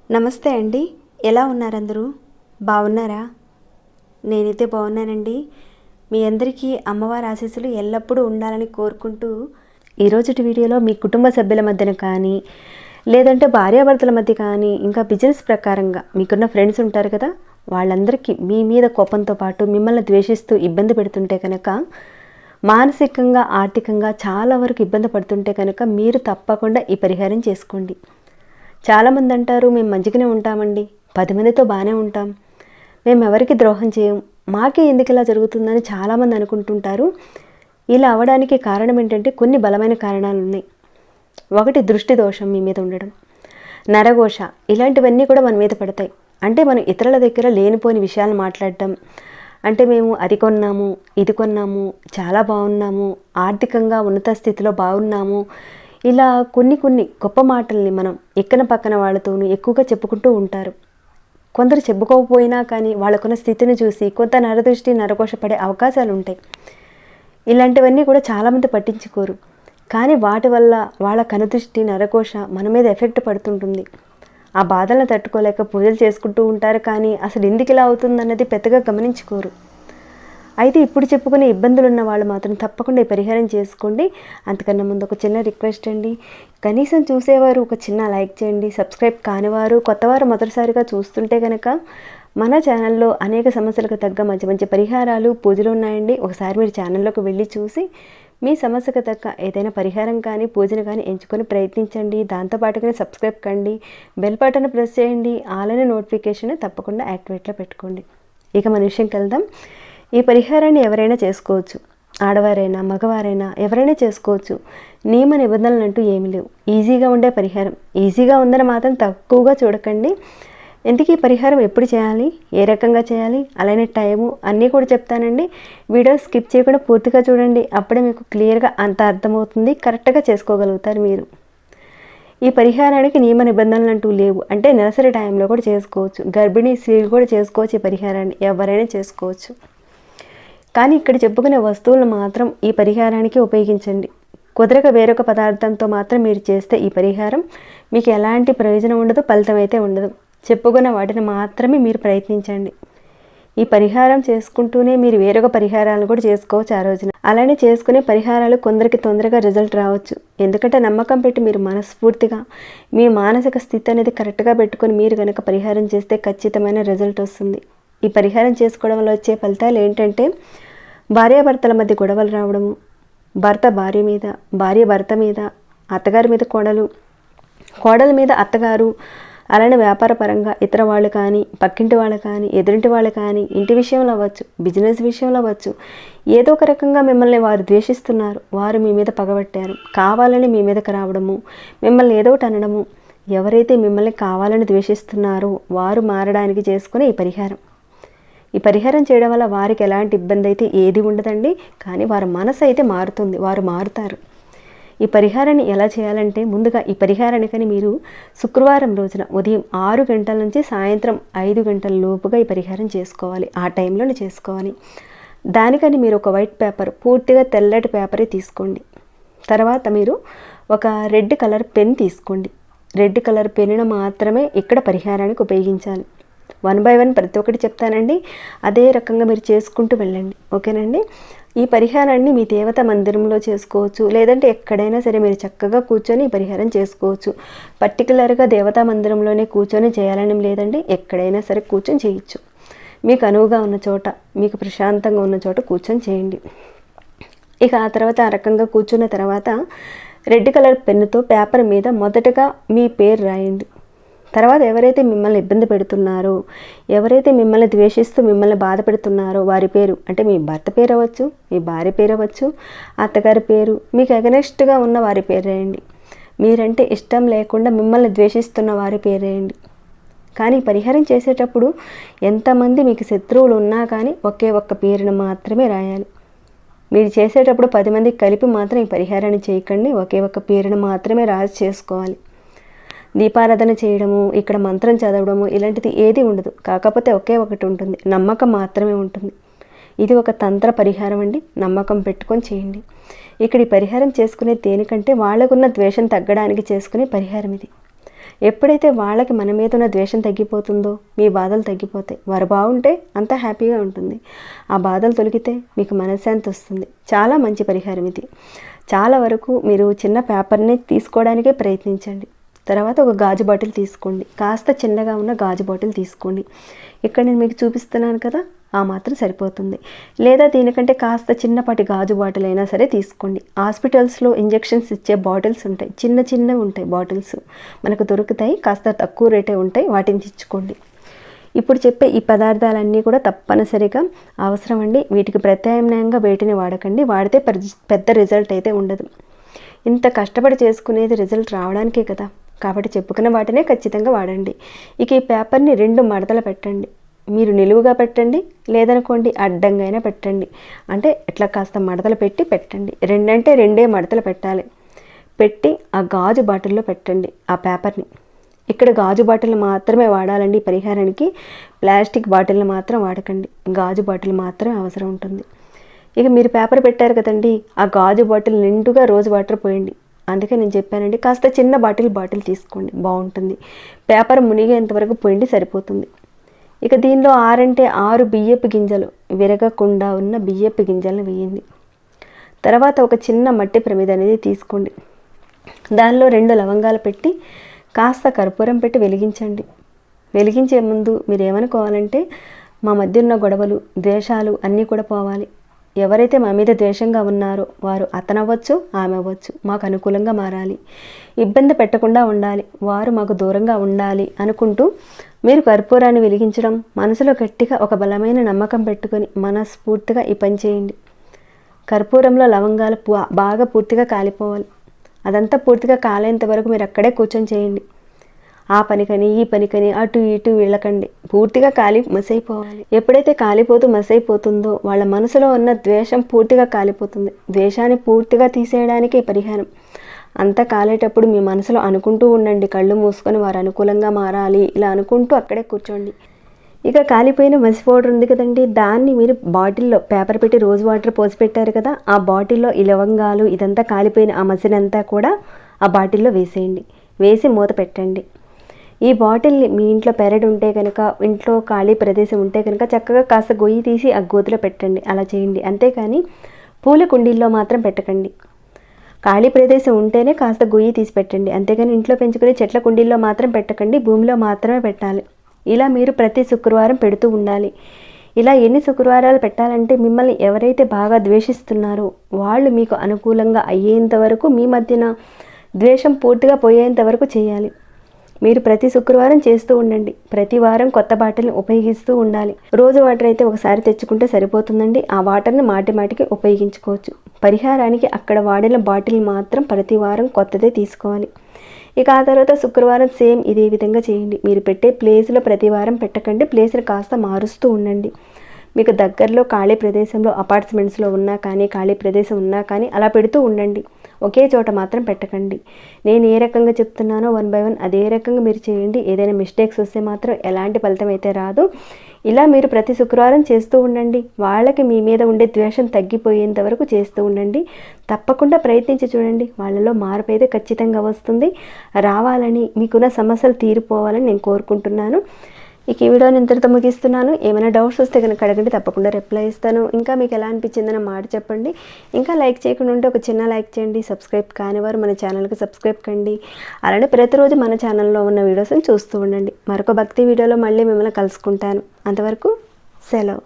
నమస్తే అండి, ఎలా ఉన్నారు అందరూ? బాగున్నారా? నేనైతే బాగున్నానండి. మీ అందరికీ అమ్మవారి ఆశీస్సులు ఎల్లప్పుడూ ఉండాలని కోరుకుంటూ ఈరోజుటి వీడియోలో మీ కుటుంబ సభ్యుల మధ్యన కానీ, లేదంటే భార్యాభర్తల మధ్య కానీ, ఇంకా బిజినెస్ ప్రకారంగా మీకున్న ఫ్రెండ్స్ ఉంటారు కదా, వాళ్ళందరికీ మీ మీద కోపంతో పాటు మిమ్మల్ని ద్వేషిస్తూ ఇబ్బంది పెడుతుంటే కనుక, మానసికంగా ఆర్థికంగా చాలా వరకు ఇబ్బంది పడుతుంటే కనుక మీరు తప్పకుండా ఈ పరిహారం చేసుకోండి. చాలామంది అంటారు, మేము మంచిగానే ఉంటామండి, 10 మందితో బాగానే ఉంటాం, మేము ఎవరికి ద్రోహం చేయం, మాకే ఎందుకు ఇలా జరుగుతుందని చాలామంది అనుకుంటుంటారు. ఇలా అవ్వడానికి కారణం ఏంటంటే కొన్ని బలమైన కారణాలు ఉన్నాయి. ఒకటి, దృష్టి దోషం మీ మీద ఉండడం, నరఘోష, ఇలాంటివన్నీ కూడా మన మీద పడతాయి. అంటే మనం ఇతరుల దగ్గర లేనిపోని విషయాలు మాట్లాడటం, అంటే మేము అది కొన్నాము, ఇది కొన్నాము, చాలా బాగున్నాము, ఆర్థికంగా ఉన్నత స్థితిలో బాగున్నాము, ఇలా కొన్ని గొప్ప మాటల్ని మనం ఎక్కన పక్కన వాళ్ళతోనూ ఎక్కువగా చెప్పుకుంటూ ఉంటారు. కొందరు చెప్పుకోకపోయినా కానీ వాళ్ళకున్న స్థితిని చూసి కొంత నరదృష్టి నరఘోష పడే అవకాశాలు ఉంటాయి. ఇలాంటివన్నీ కూడా చాలామంది పట్టించుకోరు. కానీ వాటి వల్ల వాళ్ళ కనుదృష్టి నరఘోష మన మీద ఎఫెక్ట్ పడుతుంటుంది. ఆ బాధలను తట్టుకోలేక పూజలు చేసుకుంటూ ఉంటారు, కానీ అసలు ఎందుకు ఇలా అవుతుందన్నది పెద్దగా గమనించుకోరు. అయితే ఇప్పుడు చెప్పుకునే ఇబ్బందులు ఉన్న వాళ్ళు మాత్రం తప్పకుండా ఈ పరిహారం చేసుకోండి. అంతకన్నా ముందు ఒక చిన్న రిక్వెస్ట్ అండి, కనీసం చూసేవారు ఒక చిన్న లైక్ చేయండి. సబ్స్క్రైబ్ కానివారు, కొత్తవారు మొదటిసారిగా చూస్తుంటే కనుక మన ఛానల్లో అనేక సమస్యలకు తగ్గ మంచి మంచి పరిహారాలు, పూజలు ఉన్నాయండి. ఒకసారి మీరు ఛానల్లోకి వెళ్ళి చూసి మీ సమస్యకు తగ్గ ఏదైనా పరిహారం కానీ పూజను కానీ ఎంచుకొని ప్రయత్నించండి. దాంతోపాటుగానే సబ్స్క్రైబ్ కండి, బెల్ బటన్ ప్రెస్ చేయండి, ఆల్ అనే నోటిఫికేషన్ తప్పకుండా యాక్టివేట్లో పెట్టుకోండి. ఇక మన విషయంకి వెళ్దాం. ఈ పరిహారాన్ని ఎవరైనా చేసుకోవచ్చు, ఆడవారైనా మగవారైనా ఎవరైనా చేసుకోవచ్చు. నియమ నిబంధనలు అంటూ ఏమీ లేవు. ఈజీగా ఉండే పరిహారం. ఈజీగా ఉందని మాత్రం తక్కువగా చూడకండి. ఎందుకు ఈ పరిహారం ఎప్పుడు చేయాలి, ఏ రకంగా చేయాలి, అలానే టైము అన్నీ కూడా చెప్తానండి. వీడియో స్కిప్ చేయకుండా పూర్తిగా చూడండి. అప్పుడే మీకు క్లియర్గా అంత అర్థమవుతుంది, కరెక్ట్గా చేసుకోగలుగుతారు మీరు. ఈ పరిహారానికి నియమ నిబంధనలు అంటూ లేవు. అంటే నెలసరి టైంలో కూడా చేసుకోవచ్చు, గర్భిణీ స్త్రీలు కూడా చేసుకోవచ్చు. ఈ పరిహారాన్ని ఎవరైనా చేసుకోవచ్చు. కానీ ఇక్కడ చెప్పుకునే వస్తువులను మాత్రం ఈ పరిహారానికి ఉపయోగించండి. కుదరక వేరొక పదార్థంతో మాత్రం మీరు చేస్తే ఈ పరిహారం మీకు ఎలాంటి ప్రయోజనం ఉండదు, ఫలితం అయితే ఉండదు. చెప్పుకున్న వాటిని మాత్రమే మీరు ప్రయత్నించండి. ఈ పరిహారం చేసుకుంటూనే మీరు వేరొక పరిహారాలను కూడా చేసుకోవచ్చు ఆ రోజున. అలానే చేసుకునే పరిహారాలు కొందరికి తొందరగా రిజల్ట్ రావచ్చు. ఎందుకంటే నమ్మకం పెట్టి మీరు మనస్ఫూర్తిగా మీ మానసిక స్థితి అనేది కరెక్ట్గా పెట్టుకొని మీరు కనుక పరిహారం చేస్తే ఖచ్చితమైన రిజల్ట్ వస్తుంది. ఈ పరిహారం చేసుకోవడం వల్ల వచ్చే ఫలితాలు ఏంటంటే, భార్యాభర్తల మధ్య గొడవలు రావడము, భర్త భార్య మీద, భార్య భర్త మీద, అత్తగారి మీద కోడలు, కోడల మీద అత్తగారు, అలానే వ్యాపార పరంగా ఇతర వాళ్ళు కానీ, పక్కింటి వాళ్ళు కానీ, ఎదురింటి వాళ్ళు కానీ, ఇంటి విషయంలో అవ్వచ్చు, బిజినెస్ విషయంలో అవ్వచ్చు, ఏదో ఒక రకంగా మిమ్మల్ని వారు ద్వేషిస్తున్నారు, వారు మీ మీద పగబట్టారు, కావాలని మీ మీదకి రావడము, మిమ్మల్ని ఏదో ఒకటి అనడము. ఎవరైతే మిమ్మల్ని కావాలని ద్వేషిస్తున్నారో వారు మారడానికి చేసుకునే ఈ పరిహారం. ఈ పరిహారం చేయడం వల్ల వారికి ఎలాంటి ఇబ్బంది అయితే ఏది ఉండదండి. కానీ వారి మనసు అయితే మారుతుంది, వారు మారుతారు. ఈ పరిహారాన్ని ఎలా చేయాలంటే, ముందుగా ఈ పరిహారానికని మీరు శుక్రవారం రోజున ఉదయం 6 గంటల నుంచి సాయంత్రం 5 గంటల లోపుగా ఈ పరిహారం చేసుకోవాలి. ఆ టైంలోనే చేసుకోవాలి. దానికని మీరు ఒక వైట్ పేపర్, పూర్తిగా తెల్లటి పేపరే తీసుకోండి. తర్వాత మీరు ఒక రెడ్ కలర్ పెన్ తీసుకోండి. రెడ్ కలర్ పెన్నును మాత్రమే ఇక్కడ పరిహారానికి ఉపయోగించాలి. 1 by 1 ప్రతి ఒక్కటి చెప్తానండి. అదే రకంగా మీరు చేసుకుంటూ వెళ్ళండి, ఓకేనండి. ఈ పరిహారాన్ని మీ దేవత మందిరంలో చేసుకోవచ్చు, లేదంటే ఎక్కడైనా సరే మీరు చక్కగా కూర్చొని ఈ పరిహారం చేసుకోవచ్చు. పర్టికులర్గా దేవతా మందిరంలోనే కూర్చొని చేయాలని లేదండి, ఎక్కడైనా సరే కూర్చొని చేయొచ్చు. మీకు అనువుగా ఉన్న చోట, మీకు ప్రశాంతంగా ఉన్న చోట కూర్చొని చేయండి. ఇక ఆ తర్వాత ఆ రకంగా కూర్చున్న తర్వాత రెడ్ కలర్ పెన్నుతో పేపర్ మీద మొదటగా మీ పేరు రాయండి. తర్వాత ఎవరైతే మిమ్మల్ని ఇబ్బంది పెడుతున్నారో, ఎవరైతే మిమ్మల్ని ద్వేషిస్తూ మిమ్మల్ని బాధ పెడుతున్నారో వారి పేరు, అంటే మీ భర్త పేరు అవ్వచ్చు, మీ భార్య పేరు అవ్వచ్చు, అత్తగారి పేరు, మీకు అగనెస్ట్గా ఉన్న వారి పేరు రాయండి. మీరంటే ఇష్టం లేకుండా మిమ్మల్ని ద్వేషిస్తున్న వారి పేరు రాయండి. కానీ పరిహారం చేసేటప్పుడు ఎంతమంది మీకు శత్రువులు ఉన్నా కానీ ఒకే ఒక్క పేరును మాత్రమే రాయాలి. మీరు చేసేటప్పుడు 10 మందికి కలిపి మాత్రం ఈ పరిహారాన్ని చేయకండి. ఒకే ఒక్క పేరును మాత్రమే రాసి చేసుకోవాలి. దీపారాధన చేయడము, ఇక్కడ మంత్రం చదవడము ఇలాంటిది ఏది ఉండదు. కాకపోతే ఒకే ఒకటి ఉంటుంది, నమ్మకం మాత్రమే ఉంటుంది. ఇది ఒక తంత్ర పరిహారం అండి, నమ్మకం పెట్టుకొని చేయండి. ఇక్కడ ఈ పరిహారం చేసుకునే దేనికంటే వాళ్ళకున్న ద్వేషం తగ్గడానికి చేసుకునే పరిహారం ఇది. ఎప్పుడైతే వాళ్ళకి మన మీద ఉన్న ద్వేషం తగ్గిపోతుందో మీ బాధలు తగ్గిపోతాయి. వారు బాగుంటే అంతా హ్యాపీగా ఉంటుంది. ఆ బాధలు తొలగితే మీకు మనశ్శాంతి వస్తుంది. చాలా మంచి పరిహారం ఇది. చాలా వరకు మీరు చిన్న పేపర్ని తీసుకోవడానికే ప్రయత్నించండి. తర్వాత ఒక గాజు బాటిల్ తీసుకోండి, కాస్త చిన్నగా ఉన్న గాజు బాటిల్ తీసుకోండి. ఇక్కడ నేను మీకు చూపిస్తున్నాను కదా, ఆ మాత్రం సరిపోతుంది. లేదా దీనికంటే కాస్త చిన్నపాటి గాజు బాటిల్ అయినా సరే తీసుకోండి. హాస్పిటల్స్లో ఇంజెక్షన్స్ ఇచ్చే బాటిల్స్ ఉంటాయి, చిన్న చిన్నవి ఉంటాయి బాటిల్స్, మనకు దొరుకుతాయి, కాస్త తక్కువ రేటే ఉంటాయి, వాటిని తెచ్చుకోండి. ఇప్పుడు చెప్పే ఈ పదార్థాలన్నీ కూడా తప్పనిసరిగా అవసరం అండి. వీటికి ప్రత్యామ్నాయంగా వేటిని వాడకండి. వాడితే పెద్ద రిజల్ట్ అయితే ఉండదు. ఇంత కష్టపడి చేసుకునేది రిజల్ట్ రావడానికే కదా, కాబట్టి చెప్పుకున్న వాటినే ఖచ్చితంగా వాడండి. ఇక ఈ పేపర్ని 2 మడతలు పెట్టండి. మీరు నిలువుగా పెట్టండి, లేదనుకోండి అడ్డంగా అయినా పెట్టండి. అంటే ఇట్లా కాస్త మడతలు పెట్టి పెట్టండి. 2 అంటే 2 మడతలు పెట్టాలి. పెట్టి ఆ గాజు బాటిల్లో పెట్టండి ఆ పేపర్ని. ఇక్కడ గాజు బాటిల్ మాత్రమే వాడాలండి ఈ పరిహారానికి. ప్లాస్టిక్ బాటిల్ని మాత్రం వాడకండి, గాజు బాటిల్ మాత్రమే అవసరం ఉంటుంది. ఇక మీరు పేపర్ పెట్టారు కదండి, ఆ గాజు బాటిల్ నిండుగా రోజ్ వాటర్ పోయండి. అందుకే నేను చెప్పానండి, కాస్త చిన్న బాటిల్ తీసుకోండి, బాగుంటుంది. పేపర్ మునిగేంతవరకు పోయండి, సరిపోతుంది. ఇక దీనిలో 6 అంటే 6 బియ్యపు గింజలు, విరగకుండా ఉన్న బియ్యపు గింజలను వేయండి. తర్వాత ఒక చిన్న మట్టి ప్రమిద అనేది తీసుకోండి. దానిలో 2 లవంగాలు పెట్టి కాస్త కర్పూరం పెట్టి వెలిగించండి. వెలిగించే ముందు మీరు ఏమనుకోవాలంటే, మా మధ్య ఉన్న గొడవలు, ద్వేషాలు అన్నీ కూడా పోవాలి. ఎవరైతే మా మీద ద్వేషంగా ఉన్నారో వారు అతనవ్వచ్చు, ఆమె అవ్వచ్చు, మాకు అనుకూలంగా మారాలి. ఇబ్బంది పెట్టకుండా ఉండాలి, వారు మాకు దూరంగా ఉండాలి అనుకుంటూ మీరు కర్పూరాన్ని వెలిగించడం, మనసులో గట్టిగా ఒక బలమైన నమ్మకం పెట్టుకొని మనస్ఫూర్తిగా ఈ పని చేయండి. కర్పూరంలో లవంగాలు బాగా పూర్తిగా కాలిపోవాలి. అదంతా పూర్తిగా కాలేంత వరకు మీరు అక్కడే కూర్చొని చేయండి. ఆ పనికని ఈ పనికని అటు ఇటు వెళ్ళకండి. పూర్తిగా కాలి మసైపోవాలి. ఎప్పుడైతే కాలిపోతూ మసైపోతుందో వాళ్ళ మనసులో ఉన్న ద్వేషం పూర్తిగా కాలిపోతుంది. ద్వేషాన్ని పూర్తిగా తీసేయడానికి పరిహారం. అంతా కాలేటప్పుడు మీ మనసులో అనుకుంటూ ఉండండి, కళ్ళు మూసుకొని వారు అనుకూలంగా మారాలి, ఇలా అనుకుంటూ అక్కడే కూర్చోండి. ఇక కాలిపోయిన మసి పౌడర్ ఉంది కదండి, దాన్ని మీరు బాటిల్లో పేపర్ పెట్టి రోజ్ వాటర్ పోసి పెట్టారు కదా, ఆ బాటిల్లో ఈ లవంగాలు ఇదంతా కాలిపోయిన ఆ మసినంతా కూడా ఆ బాటిల్లో వేసేయండి. వేసి మూత పెట్టండి. ఈ బాటిల్ని మీ ఇంట్లో పెరడు ఉంటే కనుక, ఇంట్లో ఖాళీ ప్రదేశం ఉంటే కనుక చక్కగా కాస్త గొయ్యి తీసి ఆ గోతిలో పెట్టండి. అలా చేయండి. అంతేకాని పూల కుండీల్లో మాత్రం పెట్టకండి. ఖాళీ ప్రదేశం ఉంటేనే కాస్త గొయ్యి తీసి పెట్టండి. అంతేగాని ఇంట్లో పెంచుకునే చెట్ల కుండీల్లో మాత్రం పెట్టకండి, భూమిలో మాత్రమే పెట్టాలి. ఇలా మీరు ప్రతి శుక్రవారం పెడుతూ ఉండాలి. ఇలా ఎన్ని శుక్రవారాలు పెట్టాలంటే, మిమ్మల్ని ఎవరైతే బాగా ద్వేషిస్తున్నారో వాళ్ళు మీకు అనుకూలంగా అయ్యేంత వరకు, మీ మధ్యన ద్వేషం పూర్తిగా పోయేంత వరకు చేయాలి. మీరు ప్రతి శుక్రవారం చేస్తూ ఉండండి. ప్రతి వారం కొత్త బాటిల్ని ఉపయోగిస్తూ ఉండాలి. రోజు వాటర్ అయితే ఒకసారి తెచ్చుకుంటే సరిపోతుందండి. ఆ వాటర్ని మాటికి ఉపయోగించుకోవచ్చు. పరిహారానికి అక్కడ వాడిన బాటిల్ మాత్రం ప్రతి వారం కొత్తదే తీసుకోవాలి. ఇక ఆ తర్వాత శుక్రవారం సేమ్ ఇదే విధంగా చేయండి. మీరు పెట్టే ప్లేస్లో ప్రతి వారం పెట్టకండి, ప్లేస్ని కాస్త మారుస్తూ ఉండండి. మీకు దగ్గరలో ఖాళీ ప్రదేశంలో అపార్ట్మెంట్స్లో ఉన్నా కానీ, ఖాళీ ప్రదేశం ఉన్నా కానీ అలా పెడుతూ ఉండండి. ఒకే చోట మాత్రం పెట్టకండి. నేను ఏ రకంగా చెప్తున్నానో 1 by 1 అదే రకంగా మీరు చేయండి. ఏదైనా మిస్టేక్స్ వస్తే మాత్రం ఎలాంటి ఫలితం అయితే రాదు. ఇలా మీరు ప్రతి శుక్రవారం చేస్తూ ఉండండి. వాళ్ళకి మీ మీద ఉండే ద్వేషం తగ్గిపోయేంత వరకు చేస్తూ ఉండండి. తప్పకుండా ప్రయత్నించి చూడండి. వాళ్ళలో మార్పు అయితే ఖచ్చితంగా వస్తుంది. రావాలని, మీకున్న సమస్యలు తీరిపోవాలని నేను కోరుకుంటున్నాను. ఇక ఈ వీడియోని ఇంతటితో ముగిస్తున్నాను. ఏమైనా డౌట్స్ వస్తే కనుక అడగండి, తప్పకుండా రిప్లై ఇస్తాను. ఇంకా మీకు ఎలా అనిపించిందన్న మాట చెప్పండి. ఇంకా లైక్ చేయకుండా ఉంటే ఒక చిన్న లైక్ చేయండి. సబ్స్క్రైబ్ కానివారు మన ఛానల్కి సబ్స్క్రైబ్ కండి. అలానే ప్రతిరోజు మన ఛానల్లో ఉన్న వీడియోస్ని చూస్తూ ఉండండి. మరొక భక్తి వీడియోలో మళ్ళీ మిమ్మల్ని కలుసుకుంటాను. అంతవరకు సెలవు.